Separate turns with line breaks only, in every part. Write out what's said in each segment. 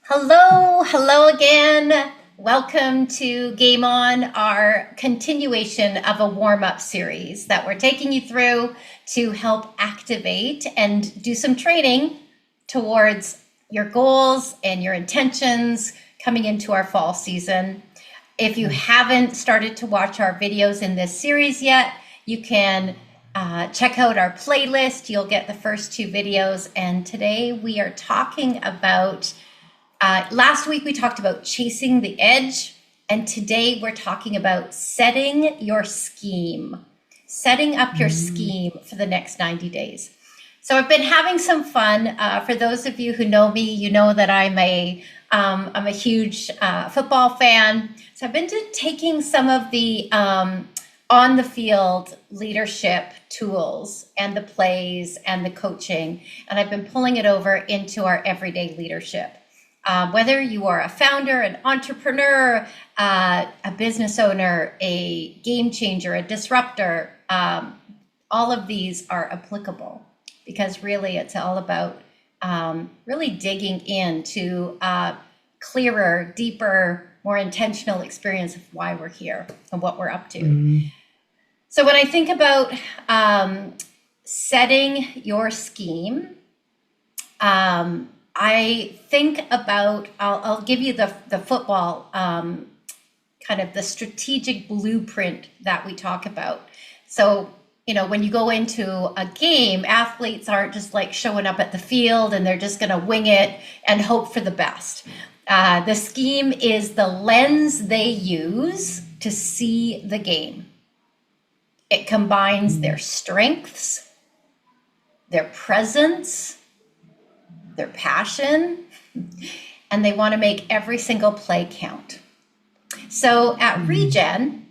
Hello again. Welcome to Game On, our continuation of a warm up series that we're taking you through to help activate and do some training towards your goals and your intentions coming into our fall season. If you haven't started to watch our videos in this series yet, you can check out our playlist. You'll get the first two videos. And today we are talking about last week we talked about chasing the edge, and today we're talking about setting your scheme, setting up your scheme for the next 90 days. So I've been having some fun. For those of you who know me, you know that I'm a huge football fan. So I've been taking some of the on the field leadership tools and the plays and the coaching, and I've been pulling it over into our everyday leadership. Whether you are a founder, an entrepreneur, a business owner, a game changer, a disruptor, all of these are applicable because really it's all about really digging into a clearer, deeper, more intentional experience of why we're here and what we're up to. So when I think about setting your scheme, I think about, I'll give you the football, kind of the strategic blueprint that we talk about. So, when you go into a game, athletes aren't just like showing up at the field and they're just going to wing it and hope for the best. The scheme is the lens they use to see the game. It combines their strengths, their presence, their passion, and they want to make every single play count. So at Regen,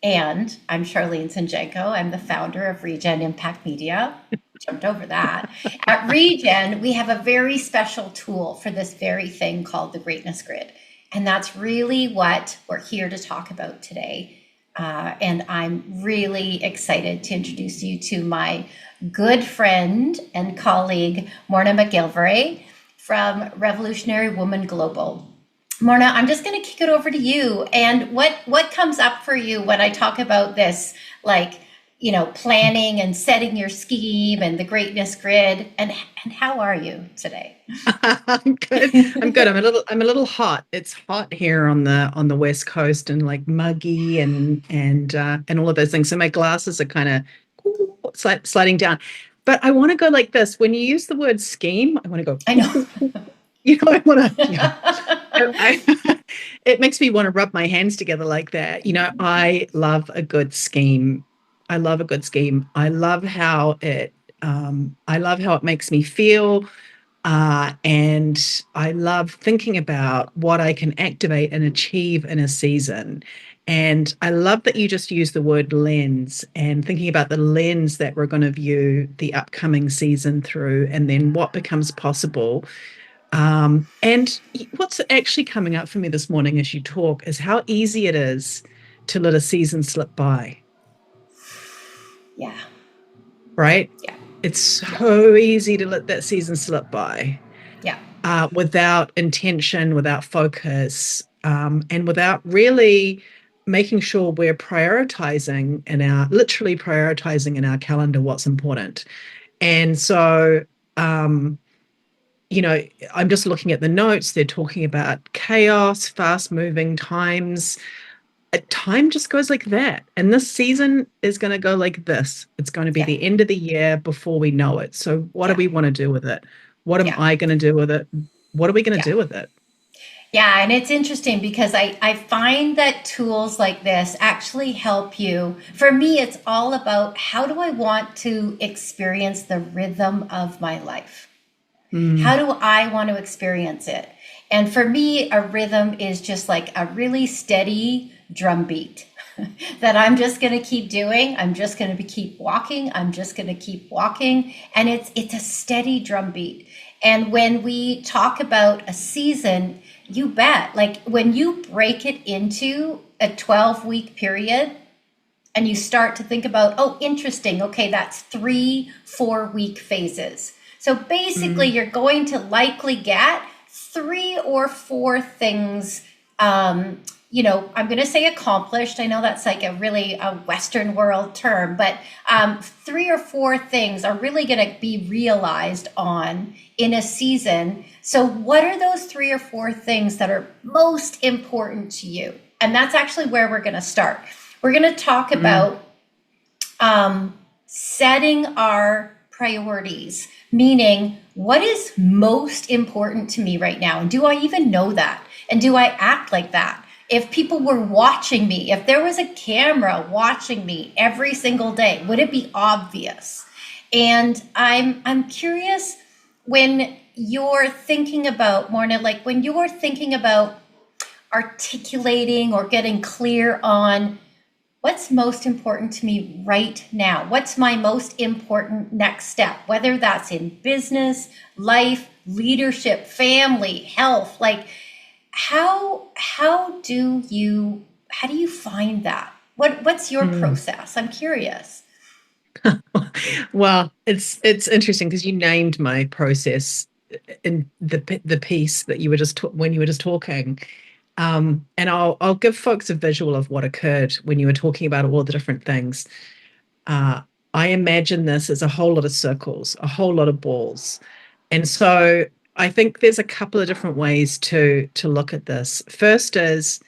and I'm Charlene SanJenko, I'm the founder of Regen Impact Media. Jumped over that. At Regen, we have a very special tool for this very thing called the Greatness Grid. And that's really what we're here to talk about today. And I'm really excited to introduce you to my good friend and colleague, Morna MacGillivray from Revolutionary Woman Global. Morna, I'm just going to kick it over to you. And what comes up for you when I talk about this, planning and setting your scheme and the greatness grid? And how are you today?
I'm good. I'm good. I'm a little hot. It's hot here on the West Coast and like muggy and all of those things. So my glasses are kind of sliding down. But I want to go like this. When you use the word scheme, I want to go,
I know.
I want to, yeah. It makes me want to rub my hands together like that. I love a good scheme. I love a good scheme. I love how it makes me feel. And I love thinking about what I can activate and achieve in a season. And I love that you just use the word lens and thinking about the lens that we're going to view the upcoming season through and then what becomes possible. And what's actually coming up for me this morning as you talk is how easy it is to let a season slip by.
Yeah.
Right?
Yeah.
It's so easy to let that season slip by.
Yeah.
Without intention, without focus, and without really making sure we're literally prioritizing in our calendar what's important. And so, um, I'm just looking at the notes. They're talking about chaos, fast moving times. Time just goes like that. And this season is going to go like this. It's going to be
Yeah.
the end of the year before we know it. So what do
Yeah.
we want to do with it? What am
Yeah.
I going to do with it? What are we going to
Yeah.
do with it?
Yeah, and it's interesting because I find that tools like this actually help you. For me, it's all about how do I want to experience the rhythm of my life? How
Mm,
do I want to experience it? And for me, a rhythm is just like a really steady drum beat that I'm just going to keep doing. I'm just going to keep walking. I'm just going to keep walking. And it's a steady drum beat. And when we talk about a season, you bet, like when you break it into a 12-week period and you start to think about, oh, interesting. Okay, that's 3 4-week phases. So basically,
mm,
you're going to likely get three or four things, I'm going to say accomplished. I know that's like a Western world term, but three or four things are really going to be realized on in a season. So what are those three or four things that are most important to you? And that's actually where we're going to start. We're going to talk about setting our priorities, meaning what is most important to me right now? And do I even know that? And do I act like that? If people were watching me, if there was a camera watching me every single day, would it be obvious? And I'm curious, when you're thinking about, Morna, like when you're thinking about articulating or getting clear on what's most important to me right now, what's my most important next step, whether that's in business, life, leadership, family, health, like how do you find that? What's your process? I'm curious.
Well, it's interesting because you named my process in the piece that you were just when you were just talking. And I'll give folks a visual of what occurred when you were talking about all the different things. Uh, I imagine this as a whole lot of circles, a whole lot of balls. And so I think there's a couple of different ways to look at this. First is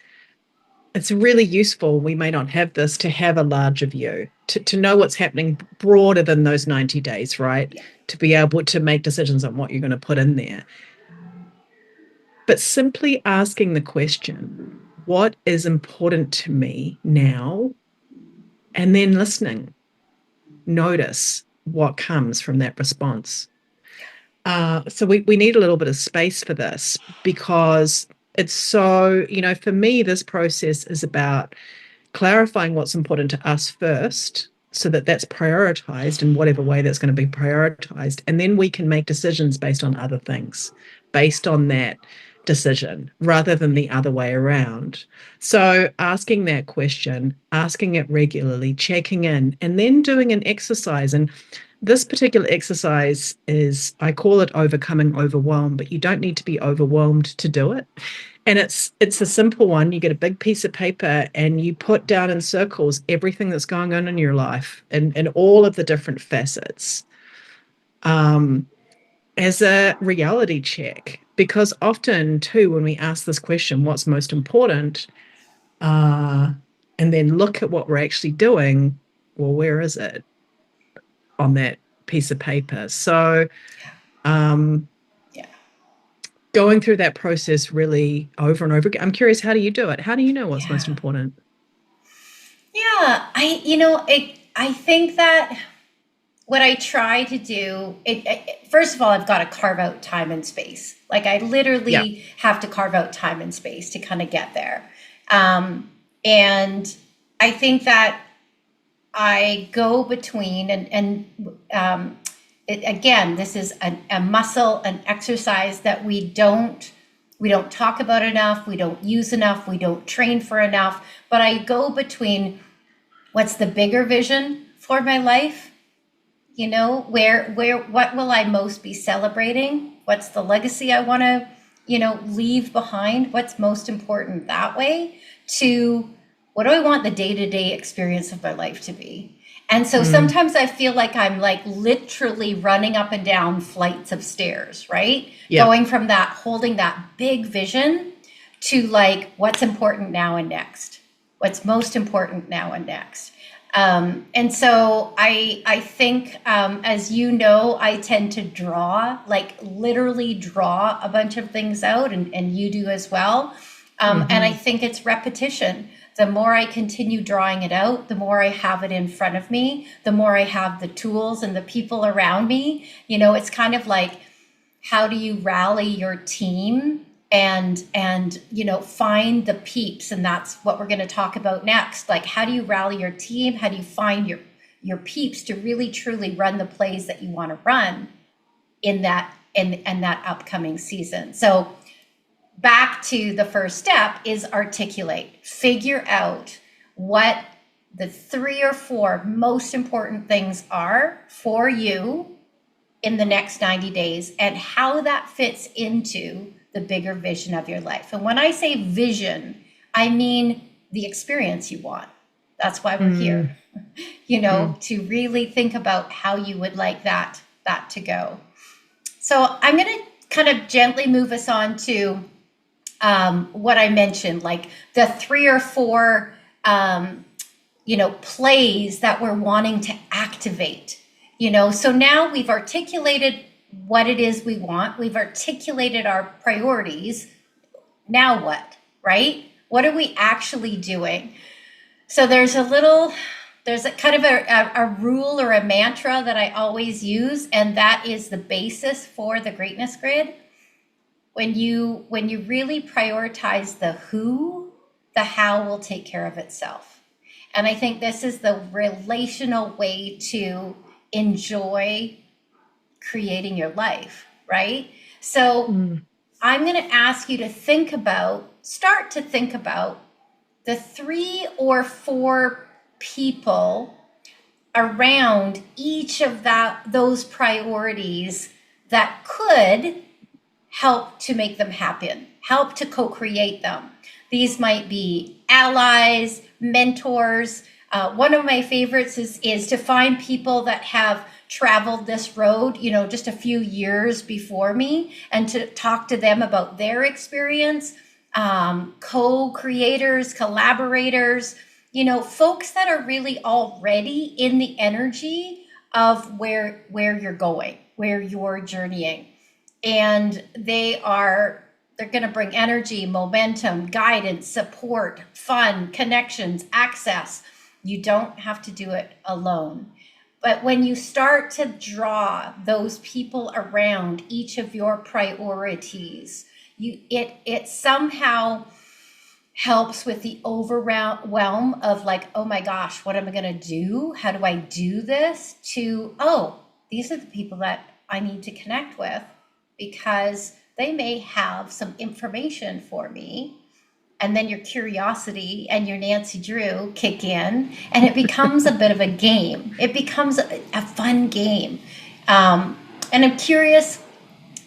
it's really useful, we may not have this, to have a larger view, to know what's happening broader than those 90 days, right?
Yeah.
To be able to make decisions on what you're going to put in there. But simply asking the question, what is important to me now? And then listening, notice what comes from that response. So we need a little bit of space for this because it's so, for me, this process is about clarifying what's important to us first so that that's prioritized in whatever way that's going to be prioritized. And then we can make decisions based on other things, based on that decision rather than the other way around. So asking that question, asking it regularly, checking in, and then doing an exercise. And this particular exercise is, I call it overcoming overwhelm, but you don't need to be overwhelmed to do it. And it's a simple one. You get a big piece of paper and you put down in circles everything that's going on in your life and all of the different facets as a reality check. Because often, too, when we ask this question, what's most important, and then look at what we're actually doing, well, where is it on that piece of paper? So
Yeah.
going through that process really over and over again. I'm curious, how do you do it? How do you know what's most important?
Yeah, I think that what I try to do, first of all, I've got to carve out time and space. Like I
Yeah.
literally have to carve out time and space to kind of get there. And I think that I go between again, this is a muscle, an exercise that we don't talk about enough, we don't use enough, we don't train for enough. But I go between what's the bigger vision for my life, where what will I most be celebrating? What's the legacy I want to, leave behind? What's most important that way? To what do I want the day-to-day experience of my life to be? And so sometimes I feel like I'm like literally running up and down flights of stairs, right?
Yeah.
Going from that, holding that big vision to like what's important now and next. What's most important now and next. And so I think, as you know, I tend to literally draw a bunch of things out, and you do as well. And I think it's repetition. The more I continue drawing it out, the more I have it in front of me, the more I have the tools and the people around me. It's kind of like, how do you rally your team and find the peeps? And that's what we're going to talk about next. Like, how do you rally your team? How do you find your peeps to really truly run the plays that you want to run in that upcoming season? So back to the first step is articulate. Figure out what the three or four most important things are for you in the next 90 days and how that fits into the bigger vision of your life. And when I say vision, I mean the experience you want. That's why we're here,
Mm, mm,
to really think about how you would like that to go. So I'm going to kind of gently move us on to what I mentioned, like the three or four, plays that we're wanting to activate. So now we've articulated what it is we want. We've articulated our priorities. Now what, right? What are we actually doing? So there's a kind of a rule or a mantra that I always use, and that is the basis for the greatness grid. When you really prioritize the who, the how will take care of itself. And I think this is the relational way to enjoy creating your life, right? So
mm.
I'm going to ask you to start to think about the three or four people around each of those priorities that could help to make them happen, help to co-create them. These might be allies, mentors. One of my favorites is to find people that have traveled this road, just a few years before me, and to talk to them about their experience. Co-creators, collaborators, folks that are really already in the energy of where you're going, where you're journeying. And they're going to bring energy, momentum, guidance, support, fun, connections, access. You don't have to do it alone. But when you start to draw those people around each of your priorities, it somehow helps with the overwhelm of like, oh my gosh, what am I going to do? How do I do this? To, oh, these are the people that I need to connect with because they may have some information for me. And then your curiosity and your Nancy Drew kick in, and it becomes a bit of a game. It becomes a fun game. And I'm curious,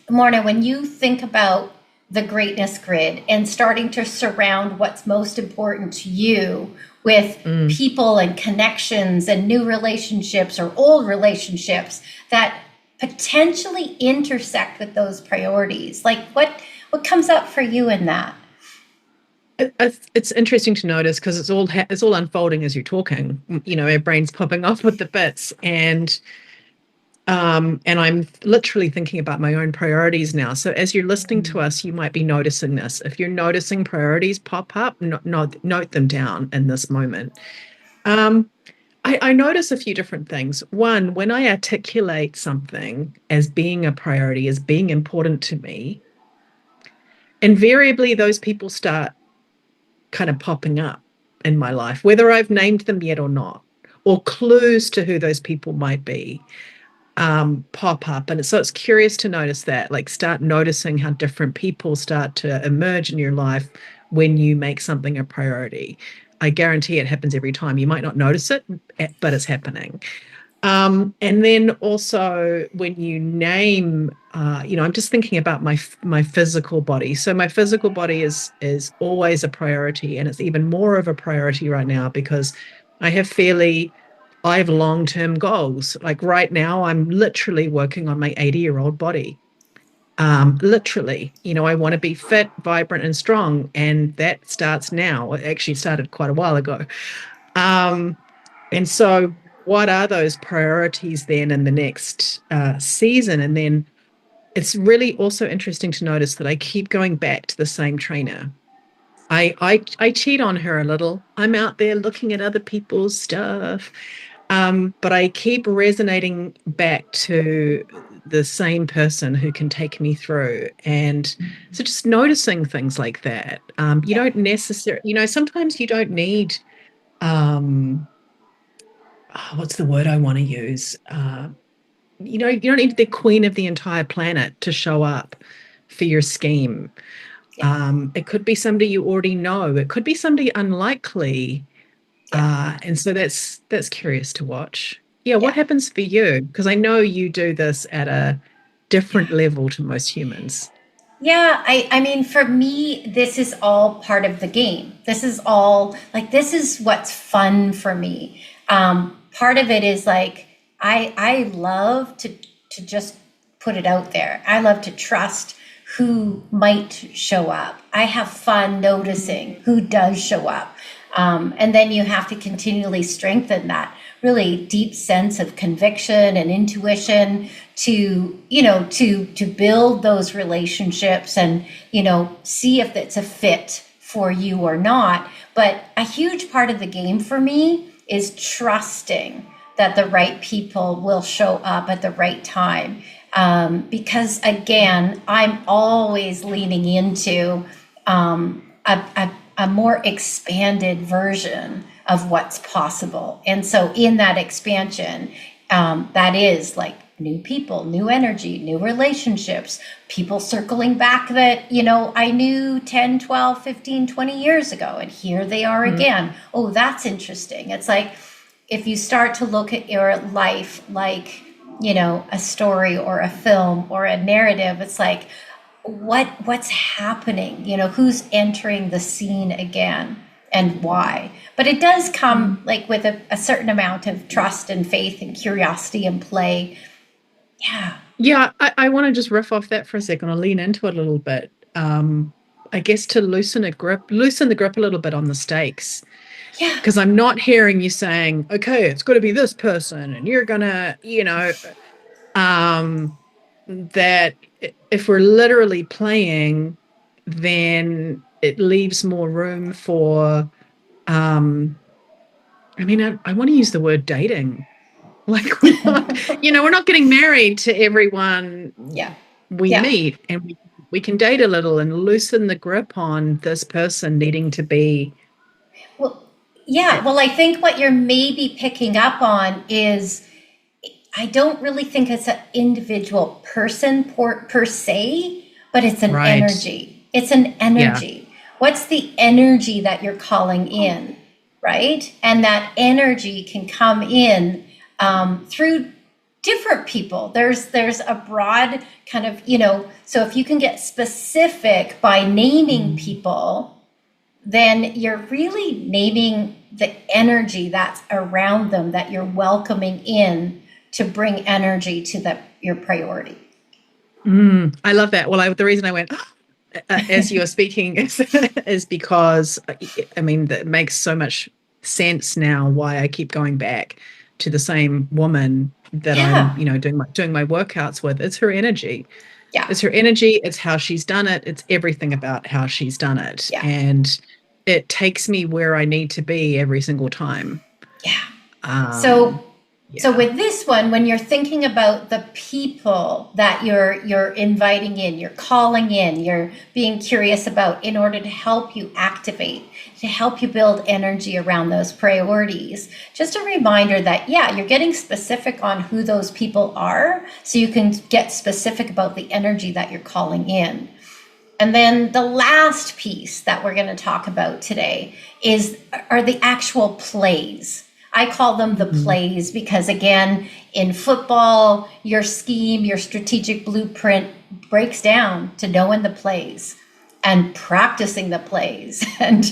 Morna, when you think about the greatness grid and starting to surround what's most important to you with
Mm.
people and connections and new relationships or old relationships that potentially intersect with those priorities, like what comes up for you in that?
It's interesting to notice because it's all unfolding as you're talking. Our brains popping off with the bits, and I'm literally thinking about my own priorities now. So as you're listening to us, you might be noticing this. If you're noticing priorities pop up, note them down in this moment. Um, I notice a few different things. One, when I articulate something as being a priority, as being important to me, invariably those people start kind of popping up in my life, whether I've named them yet or not, or clues to who those people might be pop up. And so it's curious to notice that, like start noticing how different people start to emerge in your life when you make something a priority. I guarantee it happens every time. You might not notice it, but it's happening. And then also when you name, I'm just thinking about my physical body. So my physical body is always a priority, and it's even more of a priority right now because I have long-term goals. Like right now, I'm literally working on my 80-year-old body. Literally, I want to be fit, vibrant, and strong, and that starts now. It actually started quite a while ago. Um, and so, what are those priorities then in the next season? And then it's really also interesting to notice that I keep going back to the same trainer. I cheat on her a little. I'm out there looking at other people's stuff. But I keep resonating back to the same person who can take me through. And so just noticing things like that. You
Yeah.
don't necessarily, sometimes you don't need um what's the word I want to use? You don't need the queen of the entire planet to show up for your scheme.
Yeah.
It could be somebody you already know. It could be somebody unlikely.
Yeah.
And so that's curious to watch. Yeah, what
Yeah.
happens for you? Because I know you do this at a
Yeah.
different level to most humans.
Yeah, I mean, for me, this is all part of the game. This is all like, this is what's fun for me. Part of it is like, I love to just put it out there. I love to trust who might show up. I have fun noticing who does show up. And then you have to continually strengthen that really deep sense of conviction and intuition to, to build those relationships and, see if it's a fit for you or not. But a huge part of the game for me is trusting that the right people will show up at the right time. Because again, I'm always leaning into a more expanded version of what's possible. And so in that expansion, that is like new people, new energy, new relationships, people circling back that, I knew 10, 12, 15, 20 years ago, and here they are again. Oh, that's interesting. It's like, if you start to look at your life like, a story or a film or a narrative, it's like, what's happening? Who's entering the scene again and why? But it does come like with a certain amount of trust and faith and curiosity and play. Yeah.
Yeah, I want to just riff off that for a second. I'll lean into it a little bit. I guess to loosen the grip a little bit on the stakes.
Yeah.
Because I'm not hearing you saying, okay, it's got to be this person, and you're gonna, that if we're literally playing, then it leaves more room for, I want to use the word dating. Like we're not getting married to everyone
Yeah.
we
Yeah.
meet, and we can date a little and loosen the grip on this person needing to be.
Well, yeah. Well, I think what you're maybe picking up on is, I don't really think it's an individual person per se, but it's an
Right.
energy. It's an
Yeah.
energy. What's the energy that you're calling in, right? And that energy can come in through different people. There's a broad kind of, so if you can get specific by naming people, then you're really naming the energy that's around them that you're welcoming in to bring energy to your priority.
I love that. Well, the reason I went as you were speaking is because that makes so much sense now why I keep going back to the same woman that I'm,
Yeah.
doing my workouts with. It's her energy.
Yeah.
It's her energy. It's how she's done it. It's everything about how she's done it.
Yeah.
And it takes me where I need to be every single time.
Yeah. So with this one, when you're thinking about the people that you're inviting in, you're calling in, you're being curious about in order to help you activate, to help you build energy around those priorities, just a reminder that, you're getting specific on who those people are so you can get specific about the energy that you're calling in. And then the last piece that we're going to talk about today are the actual plays. I call them the plays because, again, in football, your scheme, your strategic blueprint breaks down to knowing the plays and practicing the plays and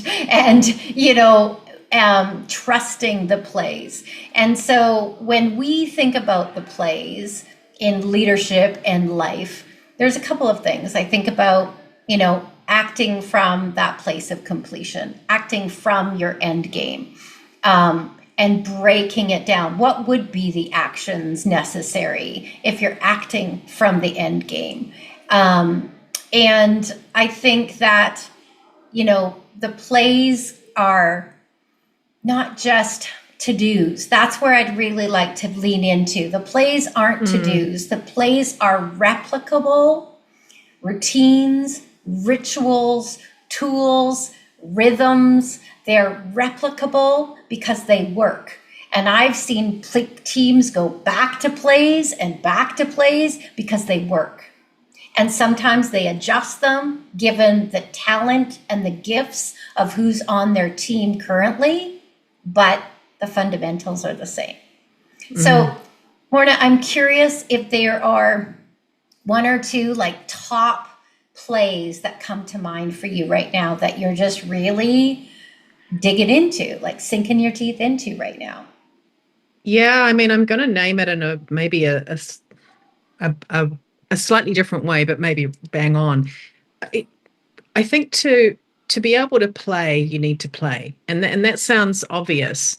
trusting the plays. And so when we think about the plays in leadership and life, there's a couple of things. I think about, acting from that place of completion, acting from your end game. And breaking it down. What would be the actions necessary if you're acting from the end game? And I think that, the plays are not just to-dos. That's where I'd really like to lean into. The plays aren't to-dos. The plays are replicable routines, rituals, tools, rhythms. They're replicable because they work. And I've seen teams go back to plays and back to plays because they work. And sometimes they adjust them given the talent and the gifts of who's on their team currently, but the fundamentals are the same. So, Morna, I'm curious if there are one or two like top plays that come to mind for you right now that you're just really digging into, like sinking your teeth into right now?
Yeah, I mean, I'm going to name it in maybe a, a, a slightly different way, but maybe bang on. I, I think to be able to play, you need to play, and that sounds obvious.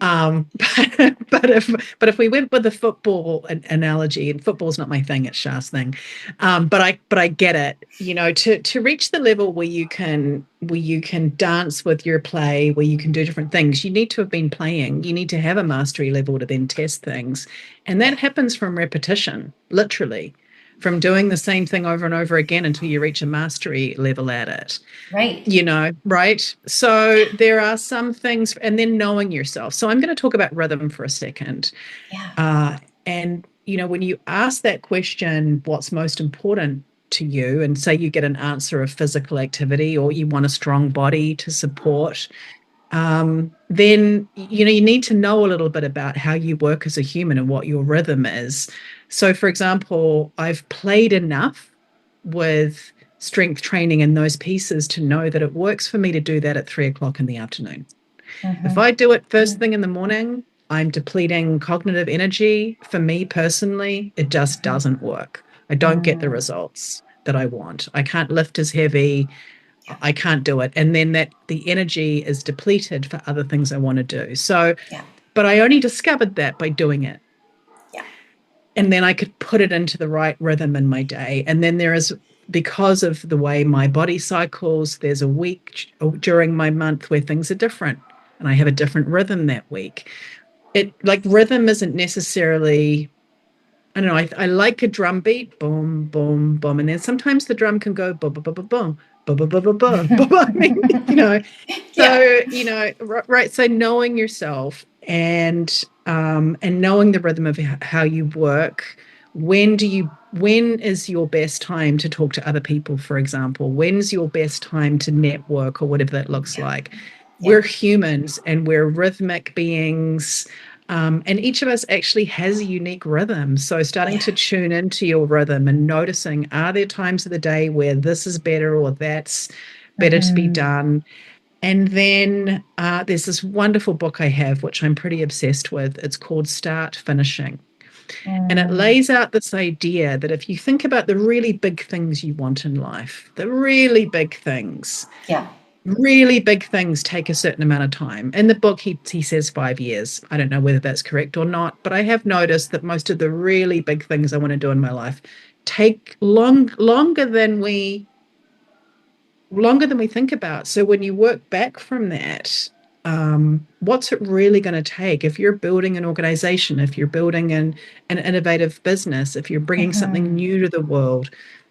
Um, but if we went with the football analogy, and football's not my thing, it's Shah's thing. But I get it. To reach the level where you can dance with your play, where you can do different things, you need to have been playing. You need to have a mastery level to then test things, and
Yeah,
that happens from repetition, literally, from doing the same thing over and over again until you reach a mastery level at it.
right.
Right? So there are some things, and then knowing yourself. So I'm going to talk about rhythm for a second.
Yeah.
And when you ask that question, what's most important to you, and say you get an answer of physical activity or you want a strong body to support, then you need to know a little bit about how you work as a human and what your rhythm is. So, for example, I've played enough with strength training and those pieces to know that it works for me to do that at 3 o'clock in the afternoon. If
Mm-hmm.
I do it first thing in the morning, I'm depleting cognitive energy. For me personally, it just doesn't work. I don't get the
Mm,
results that I want. I can't lift as heavy.
yeah.
I can't do it. And then the energy is depleted for other things I want to do. So,
Yeah.
but I only discovered that by doing it.
Yeah.
And then I could put it into the right rhythm in my day. And then because of the way my body cycles, there's a week during my month where things are different and I have a different rhythm that week. It like rhythm isn't necessarily, I don't know. I like a drum beat, boom, boom, boom, and then sometimes the drum can go boom, boom, boom, boom, boom, boom, boom, boom, boom, boom. I mean, you know.
Yeah.
So right. So knowing yourself and knowing the rhythm of how you work. When is your best time to talk to other people, for example? When's your best time to network or whatever that looks
Yeah.
like?
Yeah.
We're humans and we're rhythmic beings. And each of us actually has a unique rhythm. So starting
Yeah.
to tune into your rhythm and noticing, are there times of the day where this is better or that's better to be
Mm-hmm.
done? And then there's this wonderful book I have, which I'm pretty obsessed with. It's called Start Finishing. And it
Mm,
lays out this idea that if you think about the really big things you want in life, the
yeah.
really big things take a certain amount of time. In the book, he says 5 years. I don't know whether that's correct or not, but I have noticed that most of the really big things I want to do in my life take longer than we think about. So when you work back from that, what's it really going to take? If you're building an organization, if you're building an innovative business, if you're bringing something
Mm-hmm.
new to the world,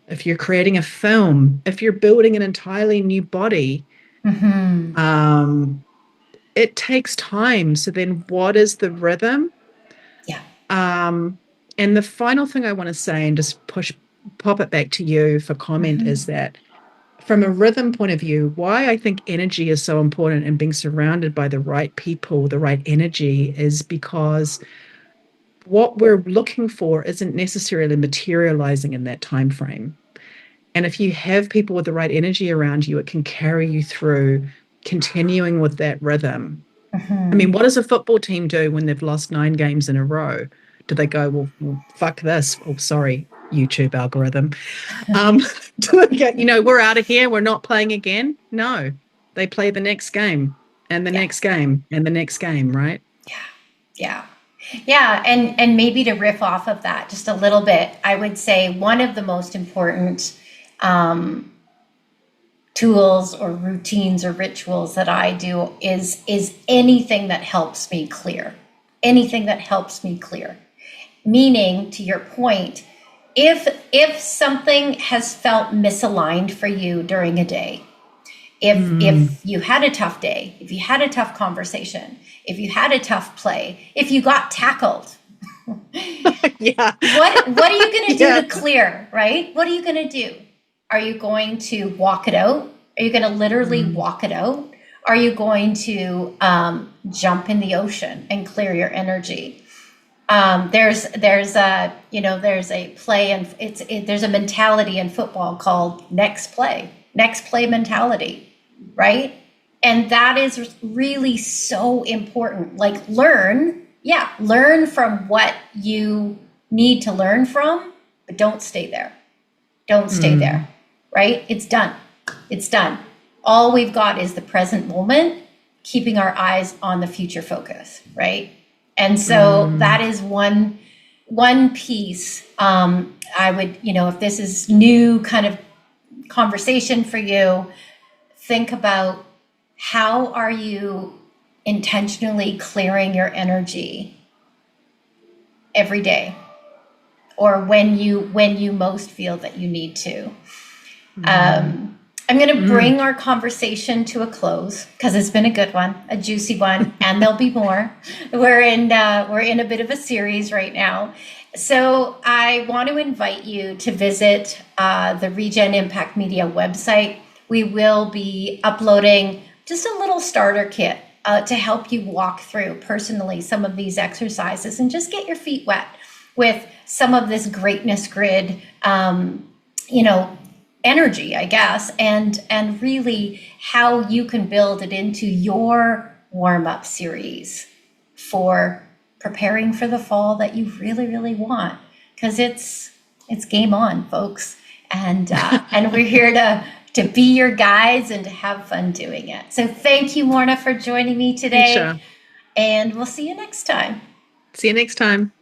if you're creating a film, if you're building an entirely new body,
Mm-hmm.
um, it takes time. So then what is the rhythm?
Yeah.
Um, and the final thing I want to say and just pop it back to you for comment is
Mm-hmm.
that from a rhythm point of view, why I think energy is so important and being surrounded by the right people, the right energy, is because what we're looking for isn't necessarily materializing in that time frame. And if you have people with the right energy around you, it can carry you through continuing with that rhythm. I mean,
Mm-hmm.
what does a football team do when they've lost 9 games in a row? Do they go, well fuck this? Oh, sorry, YouTube algorithm. Um, do they go, we're out of here. We're not playing again? No, they play the next game and the
Yeah.
next game and the next game, right?
Yeah. Yeah. Yeah. And maybe to riff off of that just a little bit, I would say one of the most important um, tools or routines or rituals that I do is anything that helps me clear. Anything that helps me clear. Meaning, to your point, if something has felt misaligned for you during a day,
Mm.
if you had a tough day, if you had a tough conversation, if you had a tough play, if you got tackled,
Yeah.
what are you going to do
Yeah.
to clear, right? What are you going to do? Are you going to walk it out? Are you going to literally
Mm.
walk it out? Are you going to jump in the ocean and clear your energy? There's a there's a play, and there's a mentality in football called next play mentality, right? And that is really so important. Like learn from what you need to learn from, but don't stay there. Don't stay there, right? It's done. It's done. All we've got is the present moment, keeping our eyes on the future focus, right? And so that is one piece. I would, if this is new kind of conversation for you, think about how are you intentionally clearing your energy every day, or when you most feel that you need to. I'm going to bring our conversation to a close because it's been a good one, a juicy one, and there'll be more. We're in a bit of a series right now. So I want to invite you to visit the Regen Impact Media website. We will be uploading just a little starter kit to help you walk through personally some of these exercises and just get your feet wet with some of this greatness grid, energy, I guess, and really how you can build it into your warm-up series for preparing for the fall that you really, really want. Because it's game on, folks. And we're here to be your guides and to have fun doing it. So thank you, Morna, for joining me today.
Sure.
And we'll see you next time.
See you next time.